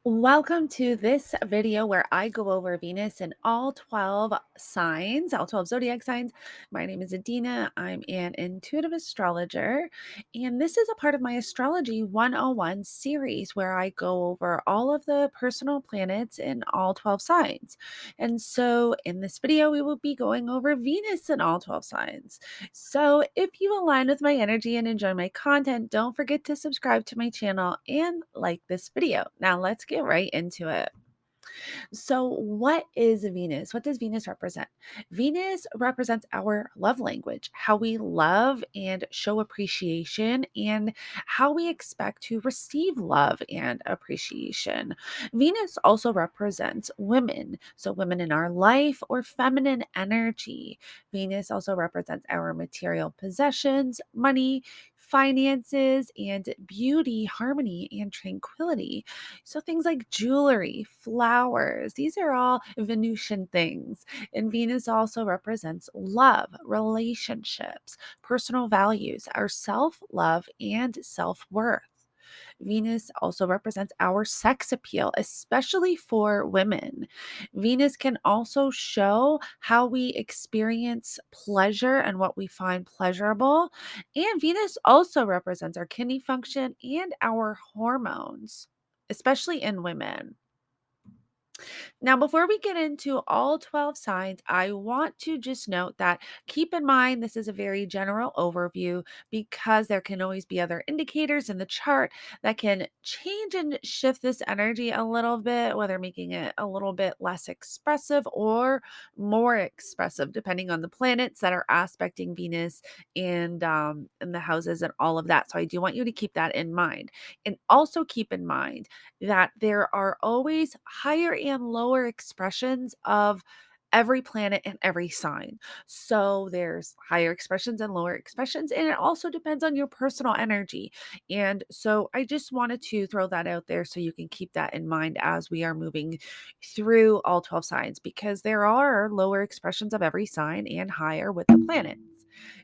Welcome to this video where I go over Venus and all 12 signs, all 12 zodiac signs. My name is Adina. I'm an intuitive astrologer, and this is a part of my Astrology 101 series where I go over all of the personal planets in all 12 signs. And so in this video, we will be going over Venus in all 12 signs. So, if you align with my energy and enjoy my content, don't forget to subscribe to my channel and like this video. Now, let's get right into it. So, what is Venus? What does Venus represent? Venus represents our love language, how we love and show appreciation, and how we expect to receive love and appreciation. Venus also represents women, so women in our life or feminine energy. Venus also represents our material possessions, money, finances, and beauty, harmony, and tranquility. So things like jewelry, flowers, these are all Venusian things. And Venus also represents love, relationships, personal values, our self love, and self worth. Venus also represents our sex appeal, especially for women. Venus can also show how we experience pleasure and what we find pleasurable. And Venus also represents our kidney function and our hormones, especially in women. Now, before we get into all 12 signs, I want to just note that keep in mind this is a very general overview because there can always be other indicators in the chart that can change and shift this energy a little bit, whether making it a little bit less expressive or more expressive, depending on the planets that are aspecting Venus and the houses and all of that. So I do want you to keep that in mind. And also keep in mind that there are always higher and lower expressions of every planet and every sign. So there's higher expressions and lower expressions, and it also depends on your personal energy. And so I just wanted to throw that out there so you can keep that in mind as we are moving through all 12 signs, because there are lower expressions of every sign and higher with the planets.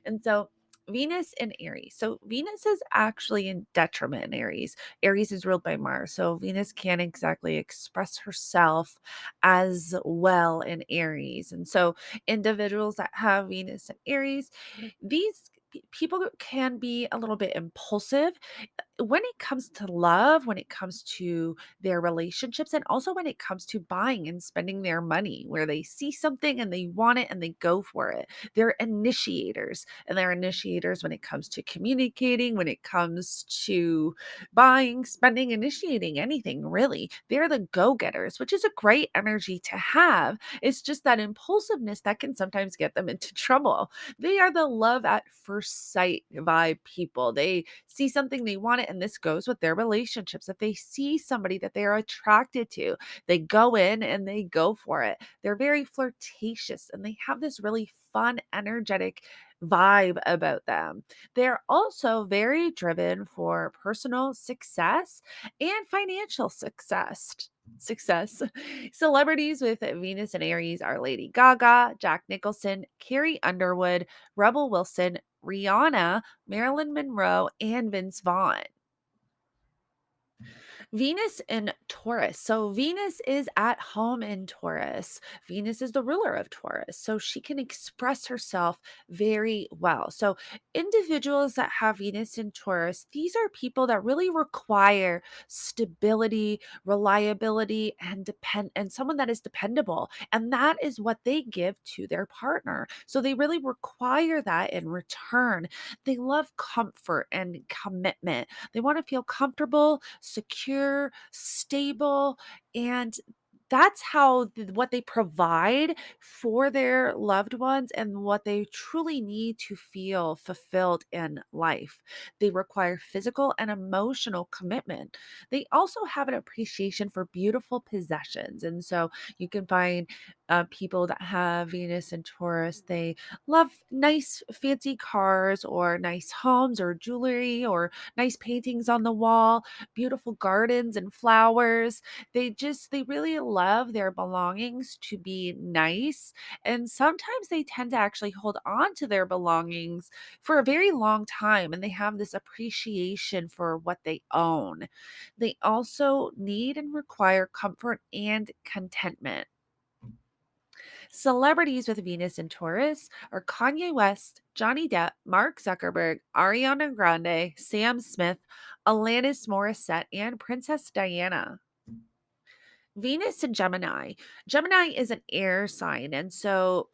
And so Venus in Aries. So Venus is actually in detriment in Aries. Aries is ruled by Mars. So Venus can't exactly express herself as well in Aries. And so individuals that have Venus in Aries, these people can be a little bit impulsive when it comes to love, when it comes to their relationships, and also when it comes to buying and spending their money, where they see something and they want it and they go for it. They're initiators, and they're initiators when it comes to communicating, when it comes to buying, spending, initiating anything really. They're the go getters, which is a great energy to have. It's just that impulsiveness that can sometimes get them into trouble. They are the love at first sight vibe people. They see something, they want it, and this goes with their relationships. If they see somebody that they are attracted to, they go in and they go for it. They're very flirtatious and they have this really fun, energetic vibe about them. They're also very driven for personal success and financial success. Celebrities with Venus and Aries are Lady Gaga, Jack Nicholson, Carrie Underwood, Rebel Wilson, Rihanna, Marilyn Monroe, and Vince Vaughn. Venus in Taurus. So Venus is at home in Taurus. Venus is the ruler of Taurus. So she can express herself very well. So individuals that have Venus in Taurus, these are people that really require stability, reliability, and someone that is dependable. And that is what they give to their partner. So they really require that in return. They love comfort and commitment. They want to feel comfortable, secure, stable, and that's how what they provide for their loved ones and what they truly need to feel fulfilled in life. They require physical and emotional commitment. They also have an appreciation for beautiful possessions. And so you can find People that have Venus and Taurus, they love nice fancy cars or nice homes or jewelry or nice paintings on the wall, beautiful gardens and flowers. They really love their belongings to be nice. And sometimes they tend to actually hold on to their belongings for a very long time, and they have this appreciation for what they own. They also need and require comfort and contentment. Celebrities with Venus and Taurus are Kanye West, Johnny Depp, Mark Zuckerberg, Ariana Grande, Sam Smith, Alanis Morissette, and Princess Diana. Venus and Gemini. Gemini is an air sign. And so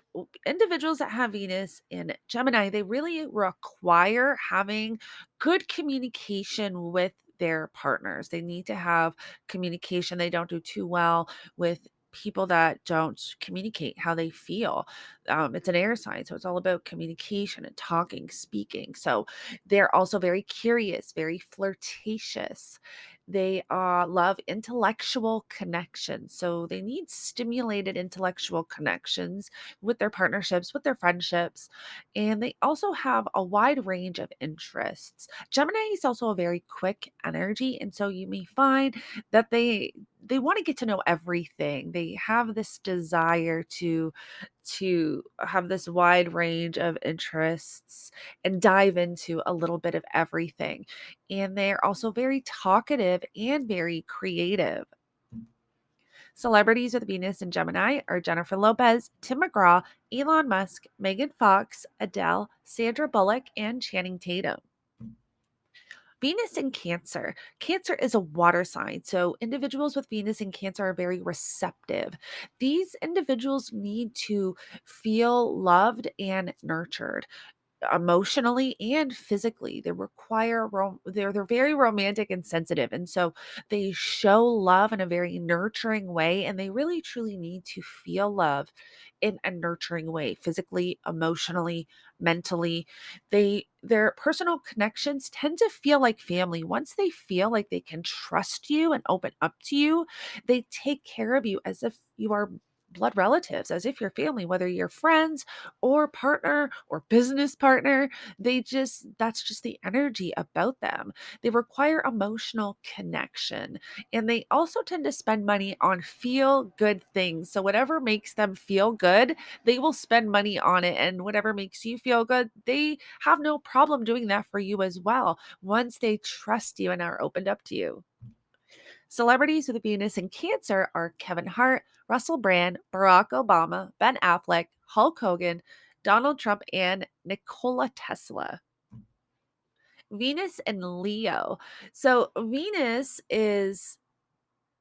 individuals that have Venus in Gemini, they really require having good communication with their partners. They need to have communication. They don't do too well with people that don't communicate how they feel. It's an air sign. So it's all about communication and talking, speaking. So they're also very curious, very flirtatious. They love intellectual connections. So they need stimulated intellectual connections with their partnerships, with their friendships. And they also have a wide range of interests. Gemini is also a very quick energy. And so you may find that they want to get to know everything. They have this desire to have this wide range of interests and dive into a little bit of everything. And they're also very talkative and very creative. Celebrities with Venus and Gemini are Jennifer Lopez, Tim McGraw, Elon Musk, Megan Fox, Adele, Sandra Bullock, and Channing Tatum. Venus in Cancer. Cancer is a water sign. So, individuals with Venus in Cancer are very receptive. These individuals need to feel loved and nurtured emotionally and physically. They require they're very romantic and sensitive, and so they show love in a very nurturing way, and they really truly need to feel love in a nurturing way, physically, emotionally, mentally. Their personal connections tend to feel like family. Once they feel like they can trust you and open up to you, they take care of you as if you are blood relatives, as if you're family, whether you're friends or partner or business partner. That's just the energy about them. They require emotional connection, and they also tend to spend money on feel good things. So whatever makes them feel good, they will spend money on it, and whatever makes you feel good, they have no problem doing that for you as well once they trust you and are opened up to you. Celebrities with Venus in Cancer are Kevin Hart, Russell Brand, Barack Obama, Ben Affleck, Hulk Hogan, Donald Trump, and Nikola Tesla. Venus and Leo. So Venus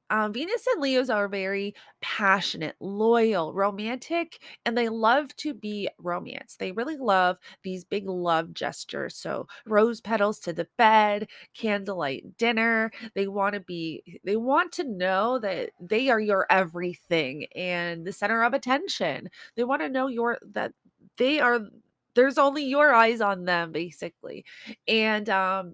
and Leos are very passionate, loyal, romantic, and they love to be romance. They really love these big love gestures. So, rose petals to the bed, candlelight dinner. They want to know that they are your everything and the center of attention. They want to know that they are there's only your eyes on them, basically. And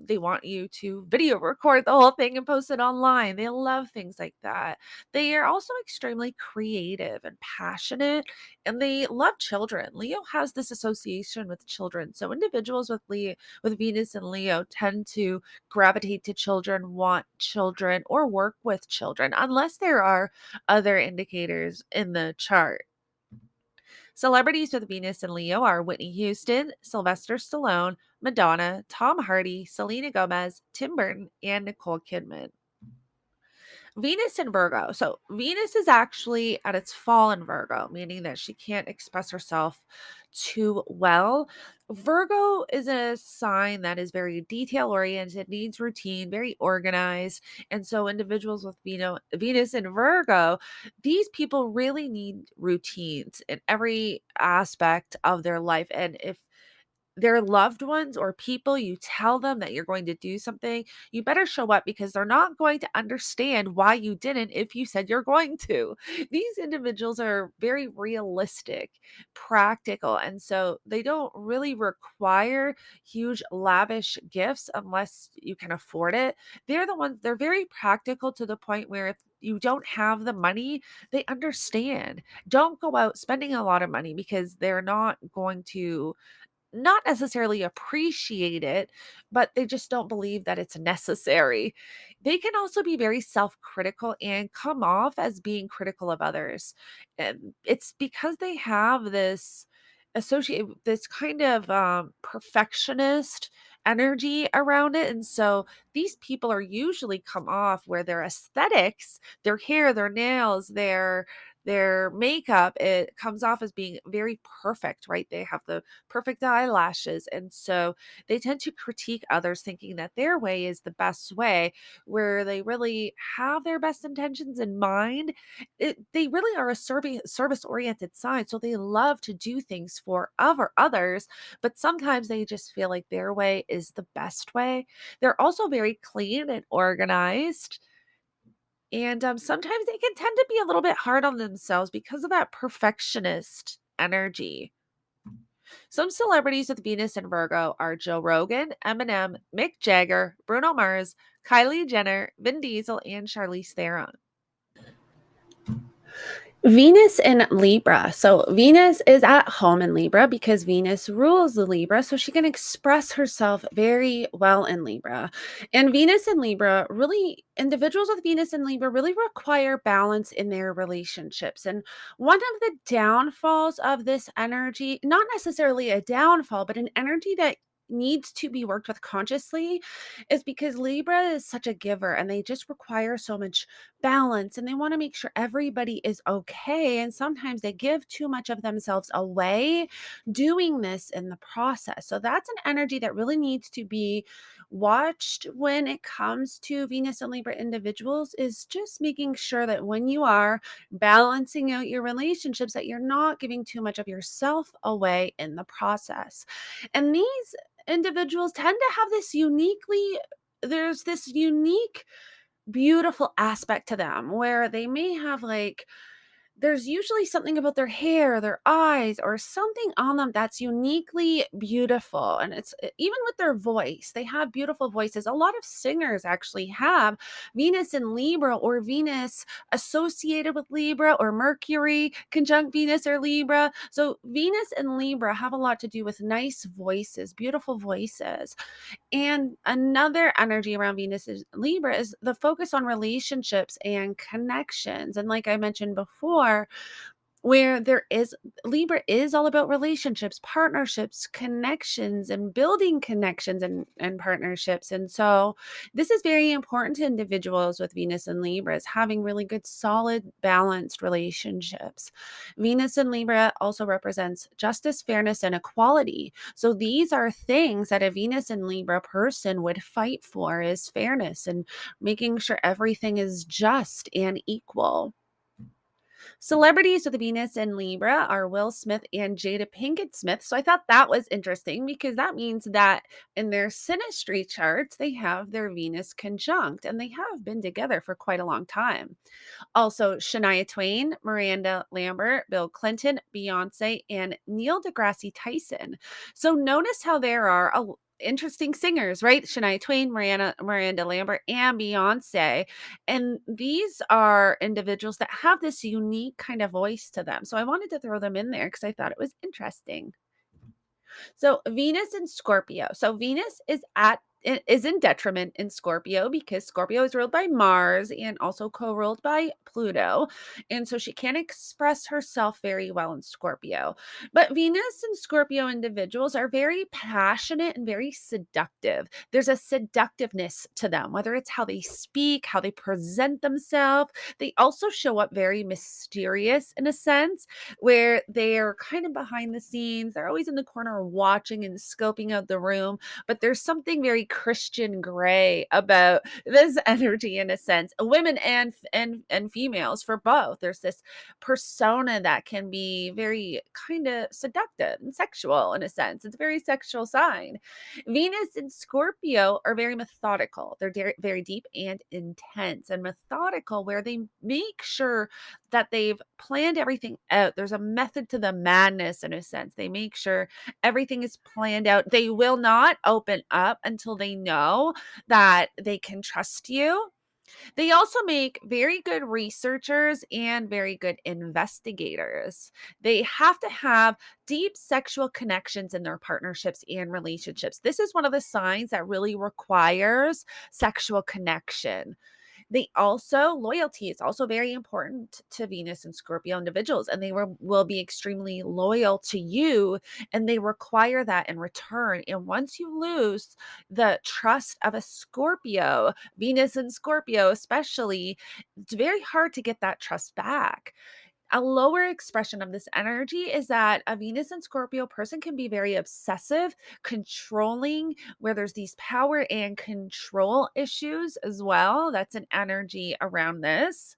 they want you to video record the whole thing and post it online. They love things like that. They are also extremely creative and passionate, and they love children. Leo has this association with children. So individuals with Venus and Leo tend to gravitate to children, want children, or work with children, unless there are other indicators in the chart. Celebrities with Venus and Leo are Whitney Houston, Sylvester Stallone, Madonna, Tom Hardy, Selena Gomez, Tim Burton, and Nicole Kidman. Venus in Virgo. So Venus is actually at its fall in Virgo, meaning that she can't express herself too well. Virgo is a sign that is very detail oriented, needs routine, very organized. And so individuals with Venus in Virgo, these people really need routines in every aspect of their life. And if their loved ones or people, you tell them that you're going to do something, you better show up because they're not going to understand why you didn't if you said you're going to. These individuals are very realistic, practical, and so they don't really require huge, lavish gifts unless you can afford it. They're very practical to the point where if you don't have the money, they understand. Don't go out spending a lot of money because they're not going to not necessarily appreciate it, but they just don't believe that it's necessary. They can also be very self critical and come off as being critical of others. And it's because they have this associate this kind of perfectionist energy around it. And so these people are usually come off where their aesthetics, their hair, their nails, their makeup, it comes off as being very perfect, right? They have the perfect eyelashes. And so they tend to critique others thinking that their way is the best way, where they really have their best intentions in mind. They really are a service oriented sign. So they love to do things for others, but sometimes they just feel like their way is the best way. They're also very clean and organized. And sometimes they can tend to be a little bit hard on themselves because of that perfectionist energy. Some celebrities with Venus and Virgo are Joe Rogan, Eminem, Mick Jagger, Bruno Mars, Kylie Jenner, Vin Diesel, and Charlize Theron. Venus in Libra. So Venus is at home in Libra because Venus rules the Libra. So she can express herself very well in Libra. And Venus in Libra really, individuals with Venus in Libra really require balance in their relationships. And one of the downfalls of this energy, not necessarily a downfall, but an energy that needs to be worked with consciously, is because Libra is such a giver and they just require so much balance and they want to make sure everybody is okay. And sometimes they give too much of themselves away doing this in the process. So that's an energy that really needs to be watched when it comes to Venus and Libra individuals, is just making sure that when you are balancing out your relationships, that you're not giving too much of yourself away in the process. And these individuals tend to have there's this unique beautiful aspect to them where they may have like there's usually something about their hair, their eyes, or something on them that's uniquely beautiful. And even with their voice, they have beautiful voices. A lot of singers actually have Venus in Libra or Venus associated with Libra or Mercury conjunct Venus or Libra. So Venus and Libra have a lot to do with nice voices, beautiful voices. And another energy around Venus is Libra is the focus on relationships and connections. And like I mentioned before, where there is Libra is all about relationships, partnerships, connections, and building connections and partnerships. And so this is very important to individuals with Venus and Libra, is having really good, solid, balanced relationships. Venus and Libra also represents justice, fairness, and equality. So these are things that a Venus and Libra person would fight for, is fairness and making sure everything is just and equal. Celebrities with Venus in Libra are Will Smith and Jada Pinkett Smith. So I thought that was interesting because that means that in their synastry charts, they have their Venus conjunct and they have been together for quite a long time. Also, Shania Twain, Miranda Lambert, Bill Clinton, Beyonce, and Neil deGrasse Tyson. So notice how there are interesting singers, right? Shania Twain, Miranda Lambert, and Beyonce. And these are individuals that have this unique kind of voice to them. So I wanted to throw them in there because I thought it was interesting. So Venus in Scorpio. So Venus is in detriment in Scorpio because Scorpio is ruled by Mars and also co-ruled by Pluto. And so she can't express herself very well in Scorpio. But Venus and Scorpio individuals are very passionate and very seductive. There's a seductiveness to them, whether it's how they speak, how they present themselves. They also show up very mysterious in a sense where they're kind of behind the scenes. They're always in the corner watching and scoping out the room, but there's something very Christian gray about this energy in a sense. Women and females for both. There's this persona that can be very kind of seductive and sexual in a sense. It's a very sexual sign. Venus and Scorpio are very methodical. They're very deep and intense and methodical, where they make sure that they've planned everything out. There's a method to the madness in a sense. They make sure everything is planned out. They will not open up until they know that they can trust you. They also make very good researchers and very good investigators. They have to have deep sexual connections in their partnerships and relationships. This is one of the signs that really requires sexual connection. They also loyalty is also very important to Venus and Scorpio individuals, and they will be extremely loyal to you, and they require that in return. And once you lose the trust of a Scorpio, Venus and Scorpio especially, it's very hard to get that trust back. A lower expression of this energy is that a Venus and Scorpio person can be very obsessive, controlling, where there's these power and control issues as well. That's an energy around this.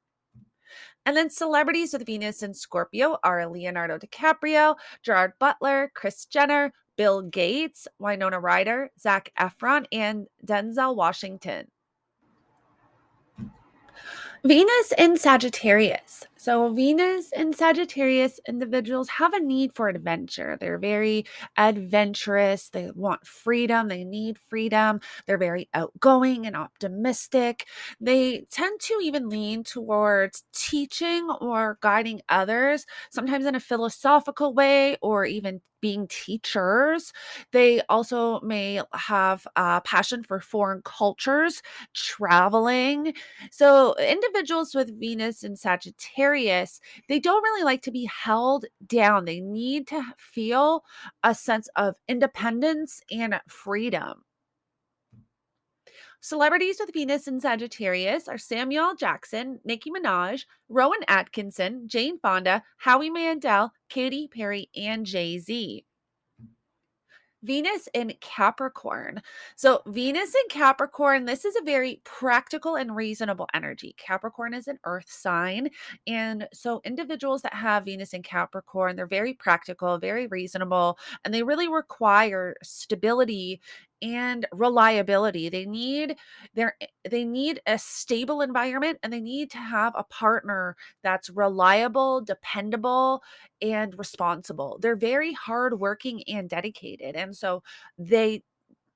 And then celebrities with Venus and Scorpio are Leonardo DiCaprio, Gerard Butler, Kris Jenner, Bill Gates, Winona Ryder, Zac Efron, and Denzel Washington. Venus in Sagittarius. So, Venus and Sagittarius individuals have a need for adventure. They're very adventurous. They want freedom. They need freedom. They're very outgoing and optimistic. They tend to even lean towards teaching or guiding others, sometimes in a philosophical way or even being teachers. They also may have a passion for foreign cultures, traveling, so, individuals with Venus and Sagittarius, they don't really like to be held down. They need to feel a sense of independence and freedom. Celebrities with Venus and Sagittarius are Samuel L. Jackson, Nicki Minaj, Rowan Atkinson, Jane Fonda, Howie Mandel, Katy Perry, and Jay Z. Venus in Capricorn. So, Venus in Capricorn, this is a very practical and reasonable energy. Capricorn is an earth sign. And so, individuals that have Venus in Capricorn, they're very practical, very reasonable, and they really require stability and reliability. They need a stable environment, and they need to have a partner that's reliable, dependable, and responsible. They're very hardworking and dedicated. And so they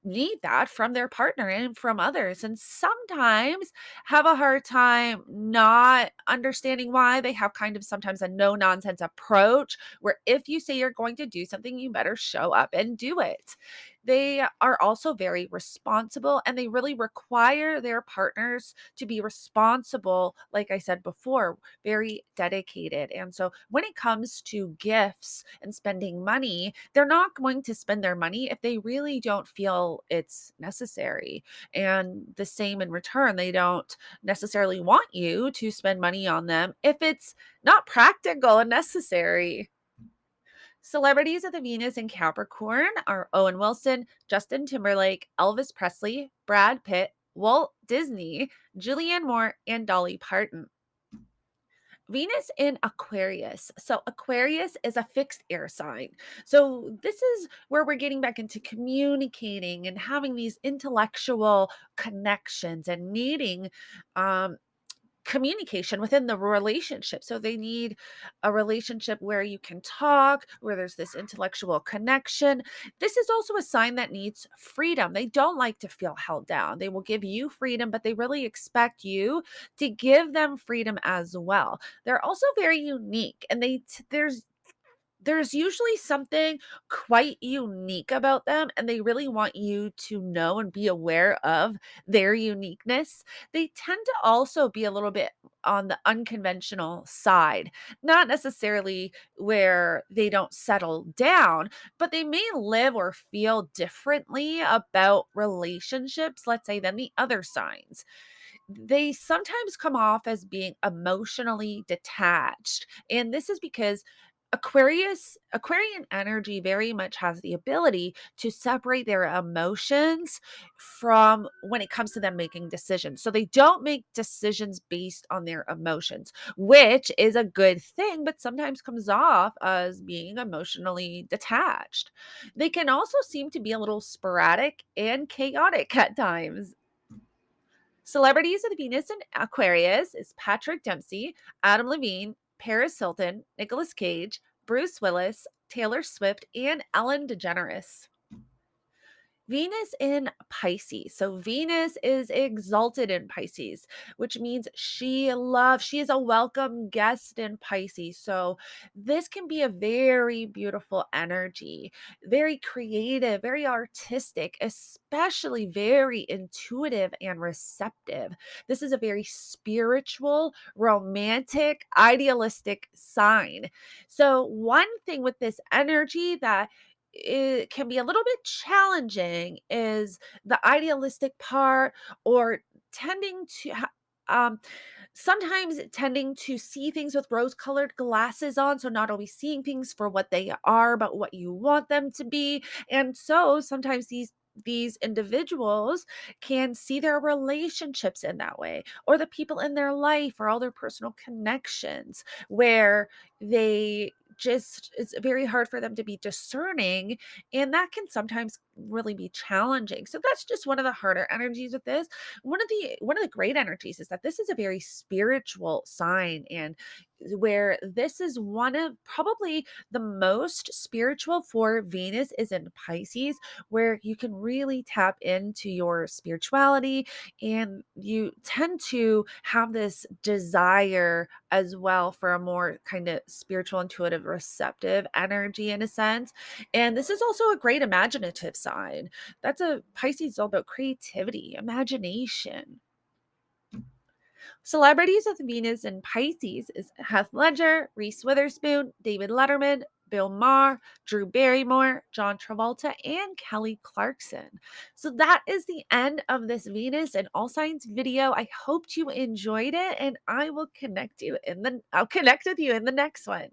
need that from their partner and from others, and sometimes have a hard time not understanding why. They have kind of sometimes a no nonsense approach, where if you say you're going to do something, you better show up and do it. They are also very responsible, and they really require their partners to be responsible, like I said before, very dedicated. And so when it comes to gifts and spending money, they're not going to spend their money if they really don't feel it's necessary. And the same in return, they don't necessarily want you to spend money on them if it's not practical and necessary. Celebrities of the Venus in Capricorn are Owen Wilson, Justin Timberlake, Elvis Presley, Brad Pitt, Walt Disney, Julianne Moore, and Dolly Parton. Venus in Aquarius. So, Aquarius is a fixed air sign. So, this is where we're getting back into communicating and having these intellectual connections and needing um, communication within the relationship. So they need a relationship where you can talk, where there's this intellectual connection. This is also a sign that needs freedom. They don't like to feel held down. They will give you freedom, but they really expect you to give them freedom as well. They're also very unique, and there's usually something quite unique about them, and they really want you to know and be aware of their uniqueness. They tend to also be a little bit on the unconventional side, not necessarily where they don't settle down, but they may live or feel differently about relationships, let's say, than the other signs. They sometimes come off as being emotionally detached, and this is because Aquarian energy very much has the ability to separate their emotions from when it comes to them making decisions. So they don't make decisions based on their emotions, which is a good thing, but sometimes comes off as being emotionally detached. They can also seem to be a little sporadic and chaotic at times. Celebrities with Venus in Aquarius is Patrick Dempsey, Adam Levine, Paris Hilton, Nicolas Cage, Bruce Willis, Taylor Swift, and Ellen DeGeneres. Venus in Pisces. So Venus is exalted in Pisces, which means she is a welcome guest in Pisces. So this can be a very beautiful energy, very creative, very artistic, especially very intuitive and receptive. This is a very spiritual, romantic, idealistic sign. So one thing with this energy that it can be a little bit challenging is the idealistic part, or tending to um sometimes tending to see things with rose colored glasses on, so not always seeing things for what they are but what you want them to be. And so sometimes these individuals can see their relationships in that way, or the people in their life, or all their personal connections, where they just it's very hard for them to be discerning, and that can sometimes really be challenging. So that's just one of the harder energies with this. One of the great energies is that this is a very spiritual sign, and where this is one of probably the most spiritual for Venus is in Pisces, where you can really tap into your spirituality, and you tend to have this desire as well for a more kind of spiritual, intuitive, receptive energy in a sense. And this is also a great imaginative sign. That's a Pisces is all about creativity, imagination. Celebrities with Venus in Pisces is Heath Ledger, Reese Witherspoon, David Letterman, Bill Maher, Drew Barrymore, John Travolta, and Kelly Clarkson. So that is the end of this Venus and all signs video. I hoped you enjoyed it, and I'll connect with you in the next one.